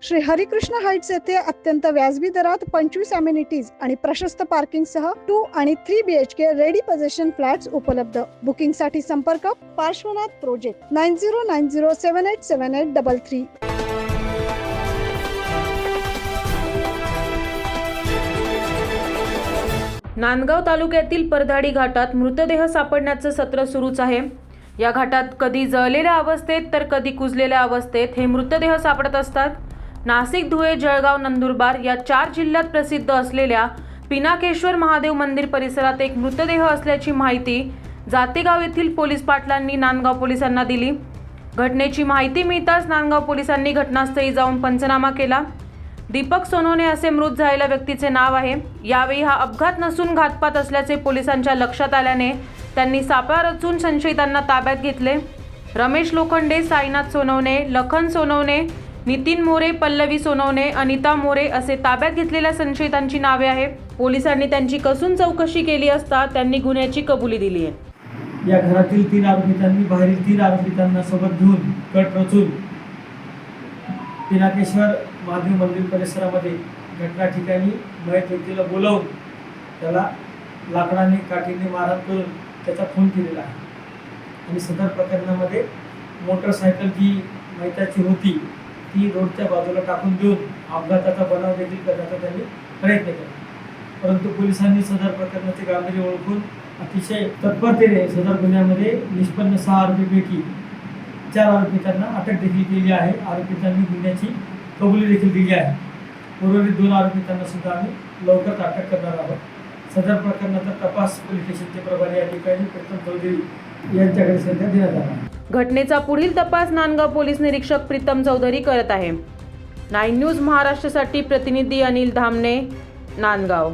Shri Harikrishna Heights येथे अत्यंत व्याजबी दरात 25 अमेनिटीज आणि प्रशस्त पार्किंग सह 2 आणि 3 BHK रेडी पोझिशन फ्लॅट्स उपलब्ध. बुकिंग साठी संपर्क पार्श्वनाथ प्रोजेक्ट 9090787833. नांदगाव तालुक्यातील परधाडी घाटात मृतदेह सापडण्याचं सत्र सुरूच आहे. या घाटात कधी जळलेल्या अवस्थेत तर कधी कुजलेल्या अवस्थेत हे मृतदेह सापडत असतात. नाशिक, धुळे, जळगाव, नंदुरबार या 4 जिल्ह्यात प्रसिद्ध असलेल्या पिनाकेश्वर महादेव मंदिर परिसरात एक मृतदेह असल्याची माहिती जातेगाव येथील पोलीस पाटलांनी नांदगाव पोलिसांना दिली. घटनेची माहिती मिळताच नांदगाव पोलिसांनी घटनास्थळी जाऊन पंचनामा केला. दीपक सोनवणे असे मृत झालेल्या व्यक्तीचे नाव आहे. यावेळी हा अपघात नसून घातपात असल्याचे पोलिसांच्या लक्षात आल्याने त्यांनी सापळा रचून संशयितांना ताब्यात घेतले. रमेश लोखंडे, साईनाथ सोनवणे, लखन सोनवणे, नितीन मोरे, पल्लवी सोनवणे, अनिता मोरे असे ताब्यात घेतलेल्या संशयितांची नावे आहेत. पोलिसांनी त्यांची कसून चौकशी केली असता त्यांनी गुन्ह्याची कबुली दिली आहे. या घरातील 3 आरोपितांनी बाहेरील 3 आरोपितांना सोबत घेऊन कट रचून पिनाकेश्वर महादेव मंदिर परिसरामध्ये घटना ठिकाणी मयत व्यक्तीला बोलावून त्याला लाकडाने काठीने मारहाण करून त्याचा खून केलेला आहे. आणि सदर प्रकरणामध्ये मोटरसायकल जी मयताची होती ती रोडच्या बाजूला टाकून देऊन अपघाताचा बनाव देखील करण्याचा त्यांनी प्रयत्न केला. परंतु पोलिसांनी सदर प्रकरणाचे गांभीर्य ओळखून अतिशय तत्परतेने सदर गुन्ह्यामध्ये निष्पन्न 6 आरोपीपैकी 4 आरोपितांना अटक देखील केली आहे. आरोपितांनी गुन्ह्याची कबुली देखील दिली आहे. उर्वरित 2 आरोपितांना सुद्धा आम्ही लवकरच अटक करणार आहोत. सदर प्रकरणाचा तपास पोलीस स्टेशनचे प्रभारी अधिकारी प्रीतम चौधरी यांच्याकडे सध्या देण्यात आला आहे. घटनेचा पुढील तपास नांदगाव पोलीस निरीक्षक प्रीतम चौधरी करत आहे. 9 न्यूज महाराष्ट्रासाठी प्रतिनिधी अनिल धामणे, नांदगाव.